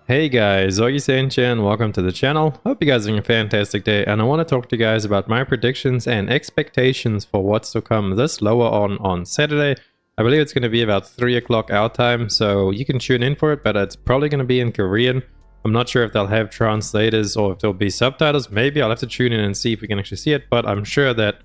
Hey guys, Augiesaint here and welcome to the channel. Hope you guys are having a fantastic day, and I want to talk to you guys about my predictions and expectations for what's to come this LOA on Saturday. I believe it's going to be about 3 o'clock our time, so you can tune in for it, but it's probably going to be in Korean. I'm not sure if they'll have translators or if there'll be subtitles. Maybe I'll have to tune in and see if we can actually see it, but I'm sure that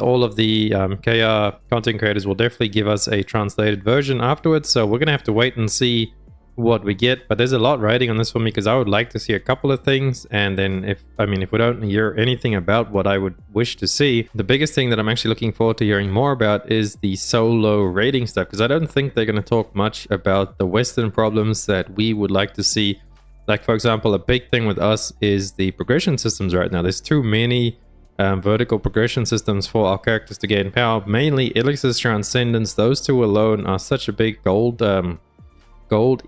all of the KR content creators will definitely give us a translated version afterwards, so we're going to have to wait and see what we get. But there's a lot riding on this for me because I would like to see a couple of things, and then if we don't hear anything about what I would wish to see, the biggest thing that I'm actually looking forward to hearing more about is the solo rating stuff, because I don't think they're going to talk much about the Western problems that we would like to see. Like, for example, a big thing with us is the progression systems right now. There's too many vertical progression systems for our characters to gain power. Mainly Elixir's Transcendence. Those two alone are such a big gold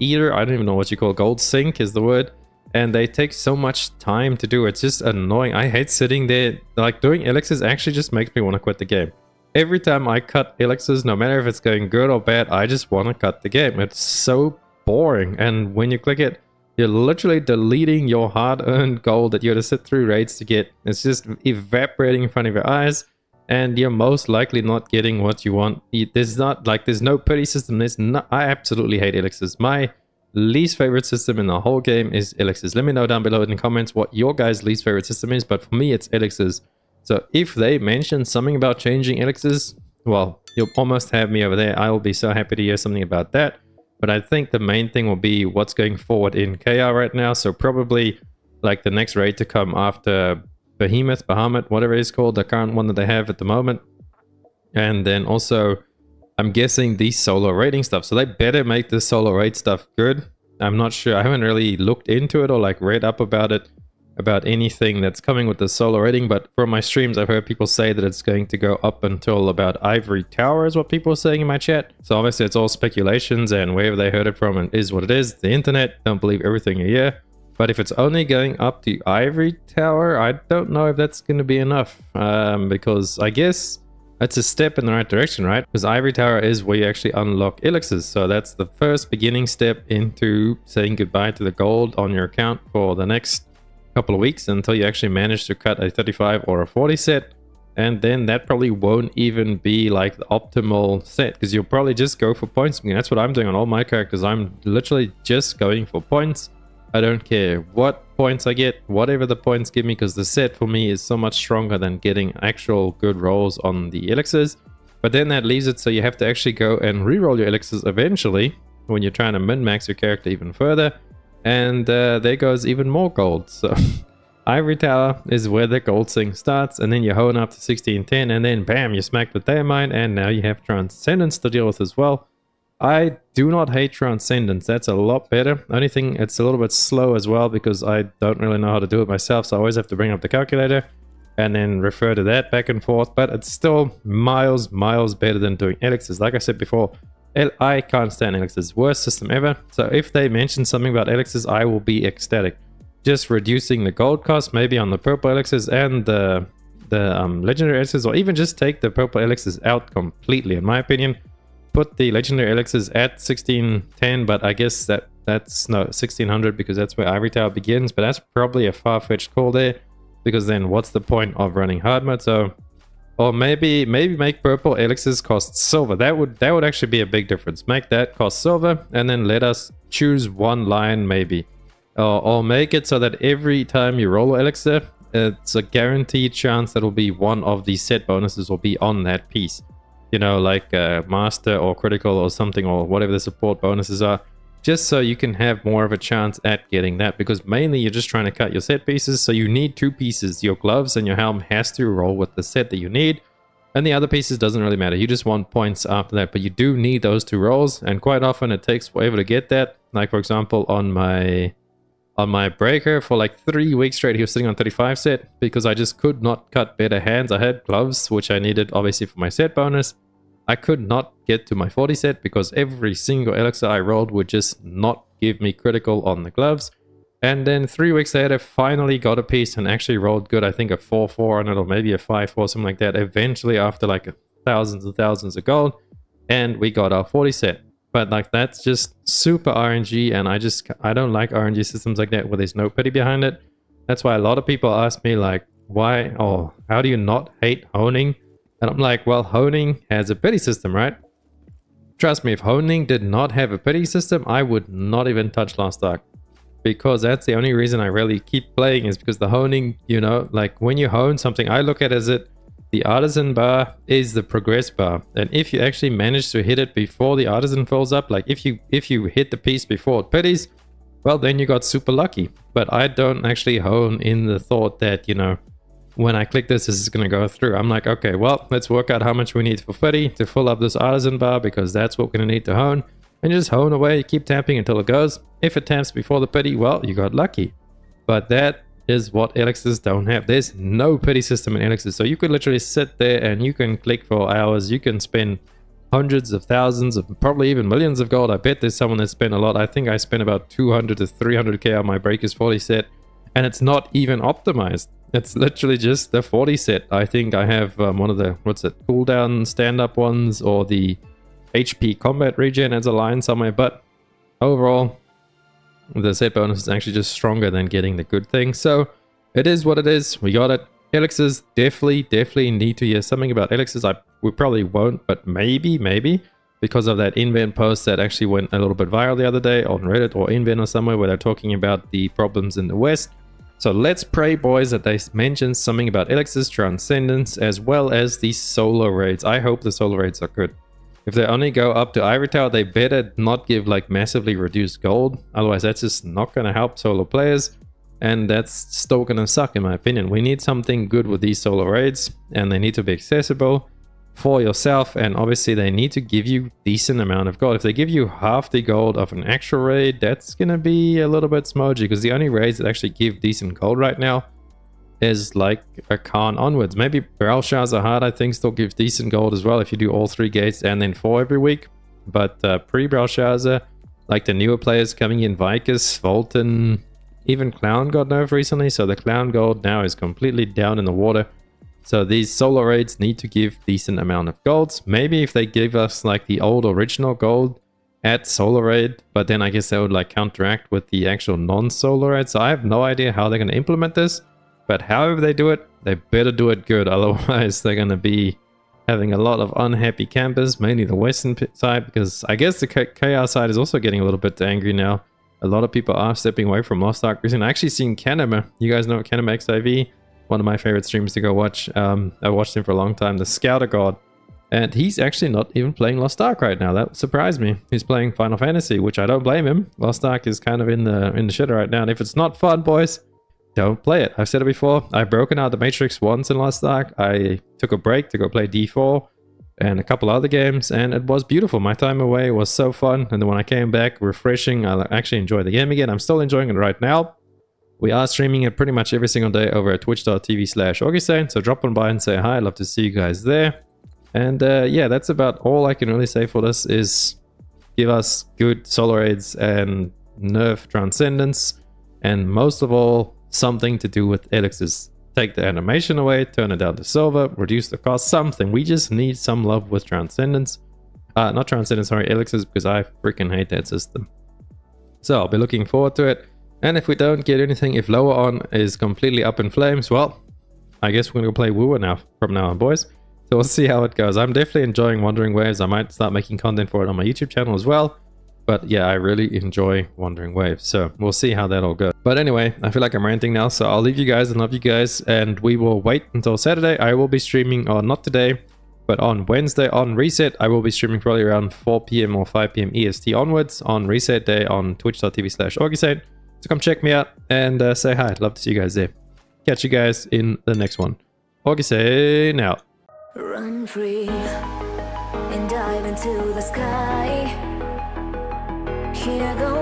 eater. I don't even know what you call it. Gold sink is the word, and they take so much time to do. It's just annoying. I hate sitting there. Like, doing elixirs actually just makes me want to quit the game. Every time I cut elixirs, no matter if it's going good or bad, I just want to cut the game. It's so boring, and when you click it, you're literally deleting your hard-earned gold that you had to sit through raids to get. It's just evaporating in front of your eyes, and you're most likely not getting what you want. There's no pity system. I absolutely hate elixirs. My least favorite system in the whole game is elixirs. Let me know down below in the comments what your guys' least favorite system is, but for me it's elixirs. So if they mention something about changing elixirs, well, you'll almost have me over there. I will be so happy to hear something about that. But I think the main thing will be what's going forward in KR right now. So probably like the next raid to come after Bahamut, whatever it's called, the current one that they have at the moment. And then also, I'm guessing the solo raiding stuff. So they better make the solo raid stuff good. I'm not sure. I haven't really looked into it or like read up about it, about anything that's coming with the solo raiding. But from my streams, I've heard people say that it's going to go up until about Ivory Tower is what people are saying in my chat. So obviously it's all speculations, and wherever they heard it from, it is what it is. The internet, don't believe everything you hear. But if it's only going up to Ivory Tower, I don't know if that's going to be enough. Because I guess that's a step in the right direction, right? Because Ivory Tower is where you actually unlock elixirs. So that's the first beginning step into saying goodbye to the gold on your account for the next couple of weeks until you actually manage to cut a 35 or a 40 set. And then that probably won't even be like the optimal set, because you'll probably just go for points. I mean, that's what I'm doing on all my characters. I'm literally just going for points. I don't care what points I get, whatever the points give me, because the set for me is so much stronger than getting actual good rolls on the elixirs. But then that leaves it so you have to actually go and reroll your elixirs eventually when you're trying to min-max your character even further. And there goes even more gold. So Ivory Tower is where the gold sink starts, and then you hone up to 1610, and then bam, you smack the Diamine, and now you have Transcendence to deal with as well. I do not hate Transcendence. That's a lot better. Only thing, it's a little bit slow as well because I don't really know how to do it myself, so I always have to bring up the calculator and then refer to that back and forth. But it's still miles better than doing elixirs. Like I said before, I can't stand elixirs. Worst system ever. So if they mention something about elixirs, I will be ecstatic. Just reducing the gold cost, maybe on the purple elixirs and the legendary elixirs, or even just take the purple elixirs out completely, in my opinion. Put the legendary elixirs at 1610, but I guess that's no 1600 because that's where Ivory Tower begins. But that's probably a far-fetched call there, because then what's the point of running hard mode? So, or maybe make purple elixirs cost silver. That would actually be a big difference. Make that cost silver, and then let us choose one line maybe, or make it so that every time you roll an elixir, it's a guaranteed chance that will be one of the set bonuses will be on that piece. You know, like master or critical or something, or whatever the support bonuses are, just so you can have more of a chance at getting that, because mainly you're just trying to cut your set pieces, so you need two pieces. Your gloves and your helm has to roll with the set that you need, and the other pieces doesn't really matter. You just want points after that, but you do need those two rolls, and quite often it takes forever to get that. Like, for example, on my breaker for like 3 weeks straight, he was sitting on 35 set because I just could not cut better hands. I had gloves, which I needed obviously for my set bonus. I could not get to my 40 set because every single elixir I rolled would just not give me critical on the gloves. And then 3 weeks later, finally got a piece and actually rolled good. I think a 4-4 on it, or maybe a 5-4, something like that. Eventually, after like thousands and thousands of gold, and we got our 40 set. But like that's just super RNG, and I don't like RNG systems like that where there's no pity behind it. That's why a lot of people ask me like, why or how do you not hate honing? And I'm like, well, honing has a pity system, right? Trust me, if honing did not have a pity system, I would not even touch Lost Ark. Because that's the only reason I really keep playing, is because the honing, you know, like when you hone something, I look at it as the artisan bar is the progress bar. And if you actually manage to hit it before the artisan fills up, like if you hit the piece before it pities, well, then you got super lucky. But I don't actually hone in the thought that, you know, when I click this is going to go through. I'm like, okay, well, let's work out how much we need for pity to fill up this artisan bar, because that's what we're going to need to hone. And just hone away, keep tapping until it goes. If it taps before the pity, well, you got lucky. But that is what elixirs don't have. There's no pity system in elixirs. So you could literally sit there and you can click for hours. You can spend hundreds of thousands of, probably even millions of gold. I bet there's someone that spent a lot. I think I spent about 200 to 300k on my Breakers 40 set. And it's not even optimized. It's literally just the 40 set. I think I have one of the, what's it, cooldown stand-up ones, or the HP combat regen as a line somewhere. But overall, the set bonus is actually just stronger than getting the good thing. So it is what it is. We got it. Elixirs, definitely need to hear something about elixirs. We probably won't, but maybe because of that invent post that actually went a little bit viral the other day on Reddit or invent or somewhere, where they're talking about the problems in the West. So let's pray, boys, that they mention something about elixirs, transcendence, as well as the solo raids. I hope the solo raids are good. If they only go up to Ivory Tower, they better not give like massively reduced gold. Otherwise, that's just not going to help solo players. And that's still going to suck, in my opinion. We need something good with these solo raids, and they need to be accessible for yourself. And obviously, they need to give you decent amount of gold. If they give you half the gold of an actual raid, that's going to be a little bit smudgy, because the only raids that actually give decent gold right now is like a Khan onwards. Maybe Belshazzar Hard, I think, still gives decent gold as well if you do all 3 gates and then 4 every week. But pre-Belshazzar, like the newer players coming in, Vicus, Volton, even Clown got nerfed recently, so the Clown gold now is completely down in the water. So these solo raids need to give decent amount of golds. Maybe if they give us like the old original gold at solo raid, but then I guess that would like counteract with the actual non-solo raid. So I have no idea how they're going to implement this. But however they do it, they better do it good. Otherwise, they're going to be having a lot of unhappy campers, mainly the western side, because I guess the KR side is also getting a little bit angry now. A lot of people are stepping away from Lost Ark recently. I actually seen Kanema. You guys know Kanema XIV, one of my favorite streams to go watch. I watched him for a long time, the Scouter God. And he's actually not even playing Lost Ark right now. That surprised me. He's playing Final Fantasy, which I don't blame him. Lost Ark is kind of in the shitter right now. And if it's not fun, boys, don't play it. I've said it before. I've broken out the Matrix once in Lost Ark. I took a break to go play D4 and a couple other games, and it was beautiful. My time away was so fun, and then when I came back, refreshing. I actually enjoyed the game again. I'm still enjoying it right now. We are streaming it pretty much every single day over at twitch.tv/Augiesaint, so drop on by and say hi. I'd love to see you guys there. And yeah, that's about all I can really say for this, is give us good solo raids and nerf transcendence, and most of all, something to do with elixirs. Take the animation away, turn it down to silver, reduce the cost, something. We just need some love with transcendence. Not transcendence, sorry, elixirs, because I freaking hate that system. So I'll be looking forward to it. And if we don't get anything, if LOA on is completely up in flames, well, I guess we're going to go play Wooer now, from now on, boys. So we'll see how it goes. I'm definitely enjoying Wandering Waves. I might start making content for it on my YouTube channel as well. But yeah, I really enjoy Wandering Waves. So we'll see how that all goes. But anyway, I feel like I'm ranting now. So I'll leave you guys and love you guys. And we will wait until Saturday. I will be streaming, or not today, but on Wednesday on Reset. I will be streaming probably around 4 PM or 5 PM EST onwards on Reset Day on twitch.tv/Augiesaint. So come check me out and say hi. I'd love to see you guys there. Catch you guys in the next one. Augiesaint out. Run free and dive into the sky. Hear the